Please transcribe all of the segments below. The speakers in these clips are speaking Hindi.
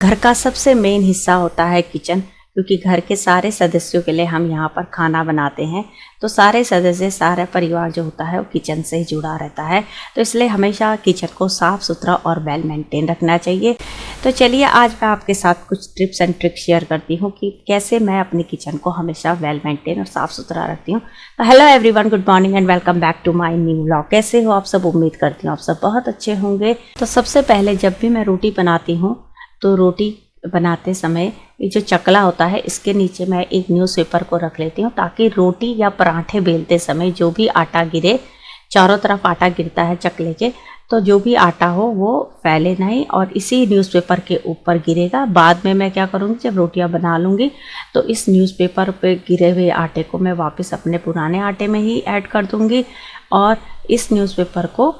घर का सबसे मेन हिस्सा होता है किचन, क्योंकि घर के सारे सदस्यों के लिए हम यहाँ पर खाना बनाते हैं। तो सारे सदस्य, सारा परिवार जो होता है वो किचन से ही जुड़ा रहता है। तो इसलिए हमेशा किचन को साफ़ सुथरा और वेल मेंटेन रखना चाहिए। तो चलिए आज मैं आपके साथ कुछ टिप्स एंड ट्रिक्स शेयर करती हूँ कि कैसे मैं अपनी किचन को हमेशा वेल मेंटेन और साफ़ सुथरा रखती हूँ। तो hello everyone, good morning and welcome back to my new vlog. कैसे हो आप सब? उम्मीद करती हूँ आप सब बहुत अच्छे होंगे। तो सबसे पहले जब भी मैं रोटी बनाती हूँ तो रोटी बनाते समय ये जो चकला होता है इसके नीचे मैं एक न्यूज़पेपर को रख लेती हूँ, ताकि रोटी या पराठे बेलते समय जो भी आटा गिरे, चारों तरफ आटा गिरता है चकले के, तो जो भी आटा हो वो फैले नहीं और इसी न्यूज़पेपर के ऊपर गिरेगा। बाद में मैं क्या करूँगी, जब रोटियां बना लूँगी तो इस न्यूज़पेपर पे गिरे हुए आटे को मैं वापस अपने पुराने आटे में ही ऐड कर दूँगी। और इस न्यूज़पेपर को,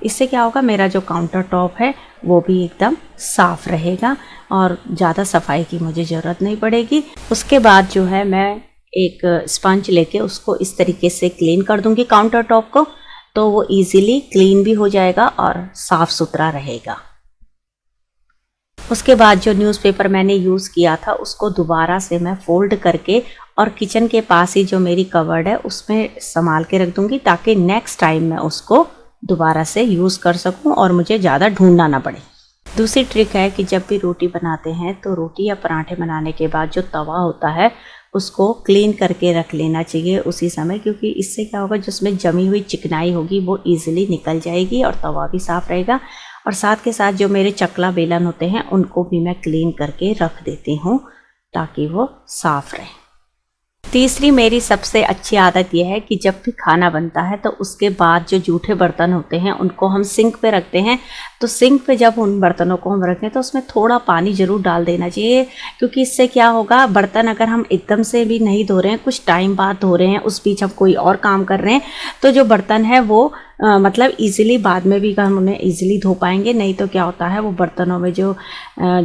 इससे क्या होगा, मेरा जो काउंटर टॉप है वो भी एकदम साफ़ रहेगा और ज़्यादा सफाई की मुझे ज़रूरत नहीं पड़ेगी। उसके बाद जो है मैं एक स्पंज लेके उसको इस तरीके से क्लीन कर दूँगी काउंटर टॉप को, तो वो इजीली क्लीन भी हो जाएगा और साफ़ सुथरा रहेगा। उसके बाद जो न्यूज़पेपर मैंने यूज़ किया था उसको दोबारा से मैं फोल्ड करके और किचन के पास ही जो मेरी कवर्ड है उसमें संभाल के रख दूँगी, ताकि नेक्स्ट टाइम मैं उसको दोबारा से यूज़ कर सकूं और मुझे ज़्यादा ढूंढना ना पड़े। दूसरी ट्रिक है कि जब भी रोटी बनाते हैं तो रोटी या पराठे बनाने के बाद जो तवा होता है उसको क्लीन करके रख लेना चाहिए उसी समय, क्योंकि इससे क्या होगा, जिसमें जमी हुई चिकनाई होगी वो ईजिली निकल जाएगी और तवा भी साफ़ रहेगा। और साथ के साथ जो मेरे चकला बेलन होते हैं उनको भी मैं क्लीन करके रख देती हूँ ताकि वो साफ़ रहे। तीसरी मेरी सबसे अच्छी आदत यह है कि जब भी खाना बनता है तो उसके बाद जो जूठे बर्तन होते हैं उनको हम सिंक पे रखते हैं। तो सिंक पे जब उन बर्तनों को हम रखें तो उसमें थोड़ा पानी ज़रूर डाल देना चाहिए, क्योंकि इससे क्या होगा, बर्तन अगर हम एकदम से भी नहीं धो रहे हैं, कुछ टाइम बाद धो रहे हैं, उस बीच हम कोई और काम कर रहे हैं, तो जो बर्तन है वो मतलब इजीली बाद में भी हम उन्हें इजीली धो पाएंगे। नहीं तो क्या होता है, वो बर्तनों में जो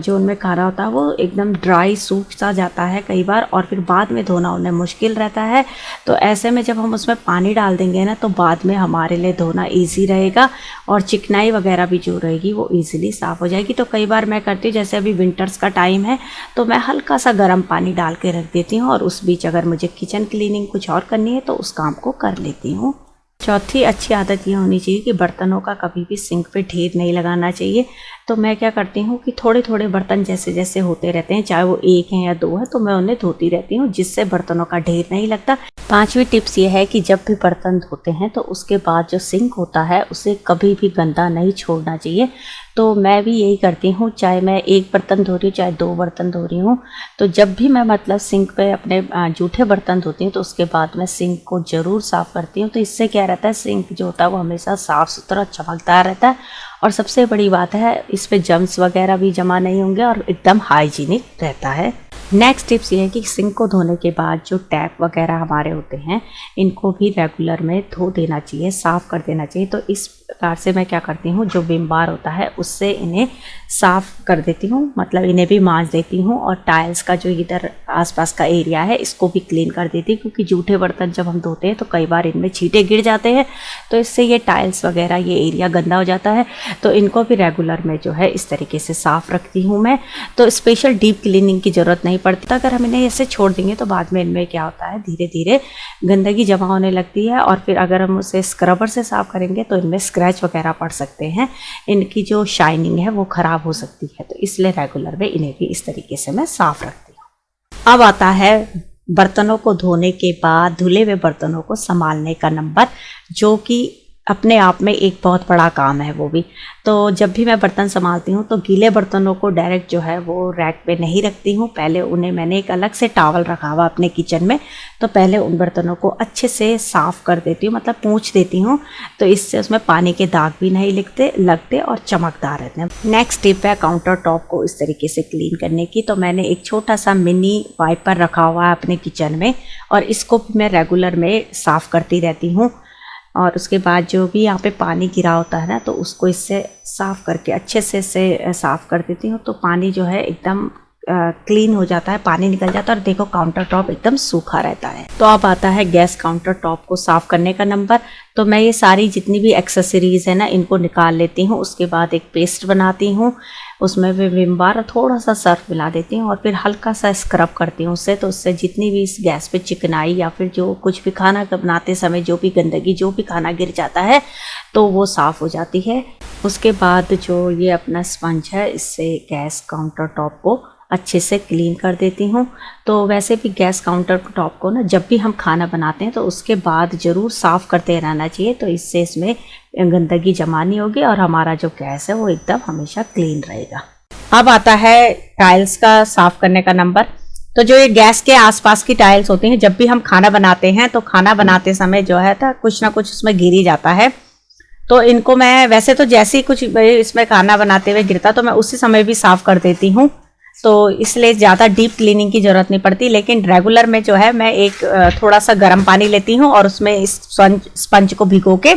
उनमें खाना होता है वो एकदम ड्राई सूख सा जाता है कई बार, और फिर बाद में धोना उन्हें मुश्किल रहता है। तो ऐसे में जब हम उसमें पानी डाल देंगे ना तो बाद में हमारे लिए धोना ईजी रहेगा और चिकनाई वगैरह भी जो रहेगी वो ईजिली साफ़ हो जाएगी। तो कई बार मैं करती हूँ, जैसे अभी विंटर्स का टाइम है तो मैं हल्का सा गर्म पानी डाल के रख देती हूँ और उस बीच अगर मुझे किचन क्लीनिंग कुछ और करनी है तो उस काम को कर लेती हूँ। चौथी अच्छी आदत ये होनी चाहिए कि बर्तनों का कभी भी सिंक पे ढेर नहीं लगाना चाहिए। तो मैं क्या करती हूँ कि थोड़े थोड़े बर्तन जैसे जैसे होते रहते हैं, चाहे वो एक है या दो है, तो मैं उन्हें धोती रहती हूँ, जिससे बर्तनों का ढेर नहीं लगता। पांचवी टिप्स ये है कि जब भी बर्तन धोते हैं तो उसके बाद जो सिंक होता है उसे कभी भी गंदा नहीं छोड़ना चाहिए। तो मैं भी यही करती हूँ, चाहे मैं एक बर्तन धो रही हूँ चाहे दो बर्तन धो रही हूँ, तो जब भी मैं मतलब सिंक पे अपने जूठे बर्तन धोती हूँ तो उसके बाद मैं सिंक को ज़रूर साफ़ करती हूँ। तो इससे क्या रहता है, सिंक जो होता है वो हमेशा साफ़ सुथरा चमकदार रहता है और सबसे बड़ी बात है इस पर जम्स वगैरह भी जमा नहीं होंगे और एकदम हाइजीनिक रहता है। नेक्स्ट टिप्स ये है कि सिंक को धोने के बाद जो टैप वगैरह हमारे होते हैं इनको भी रेगुलर में धो देना चाहिए, साफ़ कर देना चाहिए। तो इस प्रकार से मैं क्या करती हूँ, जो विम बार होता है उससे इन्हें साफ़ कर देती हूँ, मतलब इन्हें भी मांज देती हूँ और टाइल्स का जो इधर आसपास का एरिया है इसको भी क्लीन कर देती हूँ, क्योंकि जूठे बर्तन जब हम धोते हैं तो कई बार इनमें छींटे गिर जाते हैं, तो इससे ये टाइल्स वगैरह ये एरिया गंदा हो जाता है। तो इनको भी रेगुलर में जो है इस तरीके से साफ़ रखती हूँ मैं। तो स्पेशल डीप क्लीनिंग की ज़रूरत नहीं पड़ती। अगर हम इन्हें ऐसे छोड़ देंगे तो बाद में इनमें क्या होता है, धीरे धीरे गंदगी जमा होने लगती है और फिर अगर हम उसे स्क्रबर से साफ़ करेंगे तो इनमें स्क्रैच वगैरह पड़ सकते हैं, इनकी जो शाइनिंग है वो ख़राब हो सकती है। तो इसलिए रेगुलर में इन्हें भी इस तरीके से मैं साफ़ रखती हूँ। अब आता है बर्तनों को धोने के बाद धुले हुए बर्तनों को संभालने का नंबर, जो कि अपने आप में एक बहुत बड़ा काम है वो भी। तो जब भी मैं बर्तन संभालती हूँ तो गीले बर्तनों को डायरेक्ट जो है वो रैक पे नहीं रखती हूँ, पहले उन्हें मैंने एक अलग से टॉवल रखा हुआ अपने किचन में, तो पहले उन बर्तनों को अच्छे से साफ़ कर देती हूँ, मतलब पोंछ देती हूँ, तो इससे उसमें पानी के दाग भी नहीं लगते और चमकदार रहते हैं। नेक्स्ट टिप है काउंटर टॉप को इस तरीके से क्लीन करने की। तो मैंने एक छोटा सा मिनी वाइपर रखा हुआ है अपने किचन में और इसको भी मैं रेगुलर में साफ़ करती रहती हूँ। और उसके बाद जो भी यहाँ पे पानी गिरा होता है ना तो उसको इससे साफ़ करके अच्छे से इससे साफ़ कर देती हूँ, तो पानी जो है एकदम क्लीन हो जाता है, पानी निकल जाता है और देखो काउंटर टॉप एकदम सूखा रहता है। तो अब आता है गैस काउंटर टॉप को साफ़ करने का नंबर। तो मैं ये सारी जितनी भी एक्सेसरीज़ है ना इनको निकाल लेती हूँ, उसके बाद एक पेस्ट बनाती हूँ उसमें भी विम बार और थोड़ा सा सर्फ मिला देती हूँ और फिर हल्का सा स्क्रब करती हूँ उससे। तो उससे जितनी भी इस गैस पे चिकनाई या फिर जो कुछ भी खाना बनाते समय जो भी गंदगी, जो भी खाना गिर जाता है तो वो साफ़ हो जाती है। उसके बाद जो ये अपना स्पंज है, इससे गैस काउंटर टॉप को अच्छे से क्लीन कर देती हूँ। तो वैसे भी गैस काउंटर टॉप को ना जब भी हम खाना बनाते हैं तो उसके बाद ज़रूर साफ़ करते रहना चाहिए, तो इससे इसमें गंदगी जमा नहीं होगी और हमारा जो गैस है वो एकदम हमेशा क्लीन रहेगा। अब आता है टाइल्स का साफ़ करने का नंबर। तो जो ये गैस के आसपास की टाइल्स होती हैं, जब भी हम खाना बनाते हैं तो खाना बनाते समय जो है तो कुछ ना कुछ उसमें गिर ही जाता है। तो इनको मैं वैसे तो जैसे ही कुछ इसमें खाना बनाते हुए गिरता तो मैं उसी समय भी साफ़ कर देती हूँ, तो इसलिए ज़्यादा डीप क्लीनिंग की ज़रूरत नहीं पड़ती। लेकिन रेगुलर में जो है मैं एक थोड़ा सा गर्म पानी लेती हूँ और उसमें इस स्पंज को भिगो के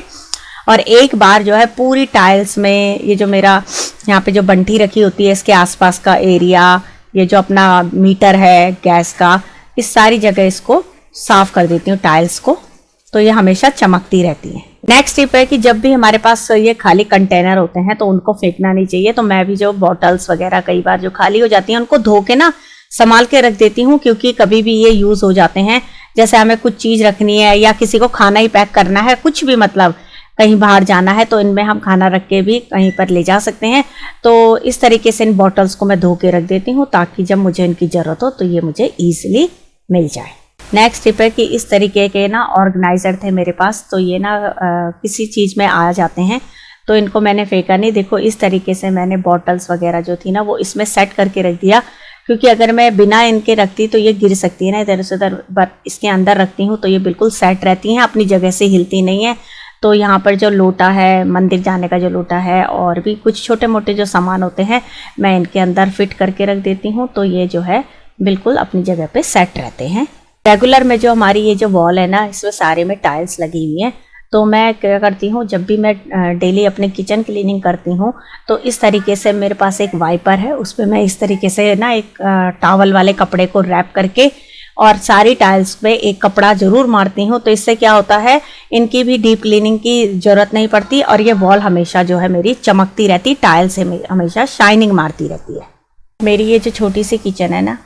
और एक बार जो है पूरी टाइल्स में, ये जो मेरा यहाँ पे जो बंठी रखी होती है इसके आसपास का एरिया, ये जो अपना मीटर है गैस का, इस सारी जगह इसको साफ़ कर देती हूँ टाइल्स को, तो ये हमेशा चमकती रहती है। नेक्स्ट टिप है कि जब भी हमारे पास ये खाली कंटेनर होते हैं तो उनको फेंकना नहीं चाहिए। तो मैं भी जो बॉटल्स वगैरह कई बार जो खाली हो जाती हैं उनको धो के ना संभाल के रख देती हूँ, क्योंकि कभी भी ये यूज़ हो जाते हैं। जैसे हमें कुछ चीज़ रखनी है या किसी को खाना ही पैक करना है, कुछ भी मतलब कहीं बाहर जाना है तो इनमें हम खाना रख के भी कहीं पर ले जा सकते हैं। तो इस तरीके से इन बॉटल्स को मैं धो के रख देती हूँ ताकि जब मुझे इनकी ज़रूरत हो तो ये मुझे ईजिली मिल जाए। नेक्स्ट टिप है कि इस तरीके के ना ऑर्गेनाइजर थे मेरे पास, तो ये ना किसी चीज़ में आ जाते हैं तो इनको मैंने फेंका नहीं। देखो इस तरीके से मैंने बॉटल्स वगैरह जो थी ना वो इसमें सेट करके रख दिया, क्योंकि अगर मैं बिना इनके रखती तो ये गिर सकती है ना इधर से उधर, बट इसके अंदर रखती हूँ तो ये बिल्कुल सेट रहती हैं, अपनी जगह से हिलती नहीं है। तो यहाँ पर जो लोटा है, मंदिर जाने का जो लोटा है और भी कुछ छोटे मोटे जो सामान होते हैं मैं इनके अंदर फिट करके रख देती हूँ, तो ये जो है बिल्कुल अपनी जगह पे सेट रहते हैं। रेगुलर में जो हमारी ये जो वॉल है ना इसमें सारे में टाइल्स लगी हुई हैं, तो मैं क्या करती हूँ जब भी मैं डेली अपने किचन क्लीनिंग करती हूँ तो इस तरीके से मेरे पास एक वाइपर है, उस पर मैं इस तरीके से ना एक टॉवल वाले कपड़े को रैप करके और सारी टाइल्स पे एक कपड़ा ज़रूर मारती हूँ। तो इससे क्या होता है, इनकी भी डीप क्लीनिंग की ज़रूरत नहीं पड़ती और ये वॉल हमेशा जो है मेरी चमकती रहती, टाइल्स से हमेशा शाइनिंग मारती रहती है। मेरी ये जो छोटी सी किचन है ना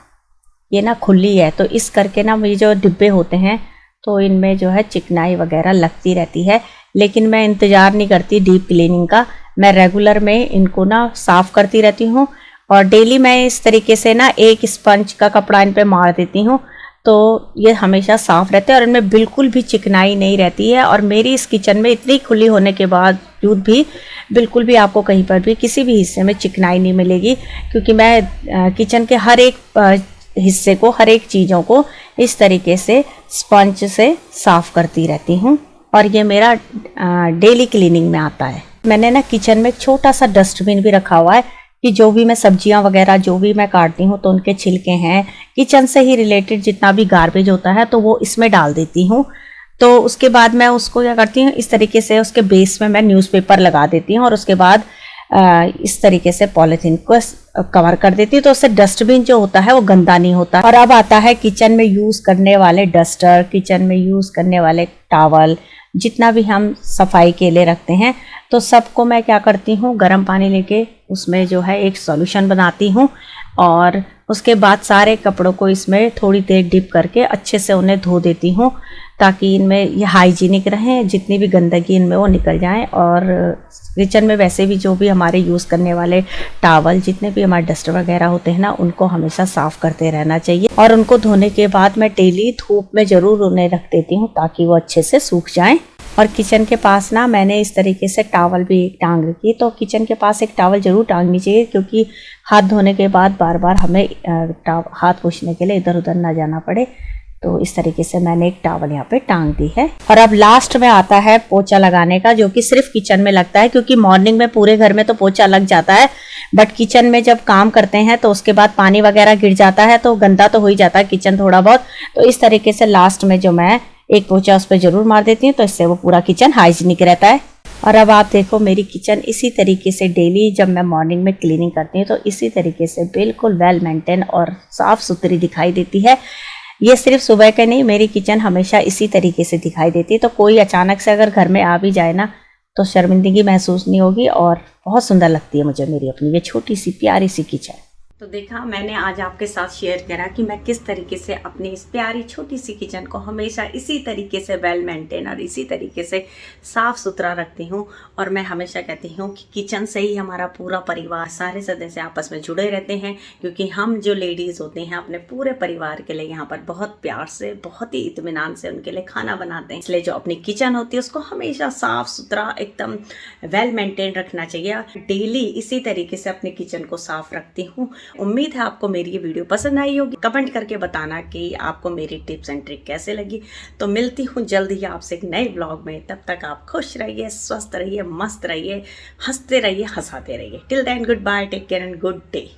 ये ना खुली है, तो इस करके ना ये जो डिब्बे होते हैं तो इनमें जो है चिकनाई वगैरह लगती रहती है, लेकिन मैं इंतज़ार नहीं करती डीप क्लीनिंग का। मैं रेगुलर में इनको ना साफ़ करती रहती हूँ और डेली मैं इस तरीके से ना एक स्पंज का कपड़ा इन पे मार देती हूँ, तो ये हमेशा साफ़ रहते हैं और इनमें बिल्कुल भी चिकनाई नहीं रहती है। और मेरी इस किचन में इतनी खुली होने के बावजूद भी बिल्कुल भी आपको कहीं पर भी किसी भी हिस्से में चिकनाई नहीं मिलेगी, क्योंकि मैं किचन के हर एक हिस्से को, हर एक चीज़ों को इस तरीके से स्पंज से साफ़ करती रहती हूँ और ये मेरा डेली क्लीनिंग में आता है। मैंने ना किचन में एक छोटा सा डस्टबिन भी रखा हुआ है कि जो भी मैं सब्जियां वगैरह जो भी मैं काटती हूँ तो उनके छिलके हैं, किचन से ही रिलेटेड जितना भी गार्बेज होता है तो वो इसमें डाल देती हूँ। तो उसके बाद मैं उसको क्या करती हूँ, इस तरीके से उसके बेस में मैं न्यूज़पेपर लगा देती हूँ और उसके बाद इस तरीके से पॉलीथीन को कवर कर देती हूँ, तो उससे डस्टबिन जो होता है वो गंदा नहीं होता। और अब आता है किचन में यूज़ करने वाले डस्टर, किचन में यूज़ करने वाले टॉवल, जितना भी हम सफाई के लिए रखते हैं तो सबको मैं क्या करती हूँ, गर्म पानी लेके उसमें जो है एक सॉल्यूशन बनाती हूँ और उसके बाद सारे कपड़ों को इसमें थोड़ी देर डिप करके अच्छे से उन्हें धो देती हूँ, ताकि इनमें ये हाइजीनिक रहें, जितनी भी गंदगी इनमें वो निकल जाएं। और किचन में वैसे भी जो भी हमारे यूज़ करने वाले टॉवल, जितने भी हमारे डस्टर वगैरह होते हैं ना, उनको हमेशा साफ़ करते रहना चाहिए। और उनको धोने के बाद मैं डेली धूप में ज़रूर उन्हें रख देती हूँ ताकि वो अच्छे से सूख जाएँ। और किचन के पास ना मैंने इस तरीके से टॉवल भी एक टांग रखी, तो किचन के पास एक टॉवल ज़रूर टांगनी चाहिए, क्योंकि हाथ धोने के बाद बार बार हमें हाथ पोंछने के लिए इधर उधर ना जाना पड़े। तो इस तरीके से मैंने एक टॉवल यहाँ पे टांग दी है। और अब लास्ट में आता है पोछा लगाने का, जो कि सिर्फ किचन में लगता है, क्योंकि मॉर्निंग में पूरे घर में तो पोछा लग जाता है, बट किचन में जब काम करते हैं तो उसके बाद पानी वगैरह गिर जाता है तो गंदा तो हो ही जाता है किचन थोड़ा बहुत। तो इस तरीके से लास्ट में जो मैं एक पोछा उस पर जरूर मार देती हूँ, तो इससे वो पूरा किचन हाइजीनिक रहता है। और अब आप देखो मेरी किचन इसी तरीके से डेली जब मैं मॉर्निंग में क्लीनिंग करती हूँ तो इसी तरीके से बिल्कुल वेल मेंटेन और साफ़ सुथरी दिखाई देती है। ये सिर्फ सुबह के नहीं, मेरी किचन हमेशा इसी तरीके से दिखाई देती है। तो कोई अचानक से अगर घर में आ भी जाए ना तो शर्मिंदगी महसूस नहीं होगी और बहुत सुंदर लगती है मुझे मेरी अपनी ये छोटी सी प्यारी सी किचन। तो देखा, मैंने आज आपके साथ शेयर करा कि मैं किस तरीके से अपनी इस प्यारी छोटी सी किचन को हमेशा इसी तरीके से वेल मेंटेन और इसी तरीके से साफ़ सुथरा रखती हूँ। और मैं हमेशा कहती हूँ कि किचन से ही हमारा पूरा परिवार, सारे सदस्य आपस में जुड़े रहते हैं, क्योंकि हम जो लेडीज़ होते हैं अपने पूरे परिवार के लिए यहाँ पर बहुत प्यार से, बहुत ही इत्मीनान से उनके लिए खाना बनाते हैं। इसलिए जो अपनी किचन होती है उसको हमेशा साफ़ सुथरा, एकदम वेल मेंटेन रखना चाहिए। डेली इसी तरीके से अपनी किचन को साफ़ रखती हूँ। उम्मीद है आपको मेरी ये वीडियो पसंद आई होगी। कमेंट करके बताना कि आपको मेरी टिप्स एंड ट्रिक कैसे लगी। तो मिलती हूँ जल्द ही आपसे एक नए ब्लॉग में। तब तक आप खुश रहिए, स्वस्थ रहिए, मस्त रहिए, हंसते रहिए, हंसाते रहिए। Till then good bye, take care and good day.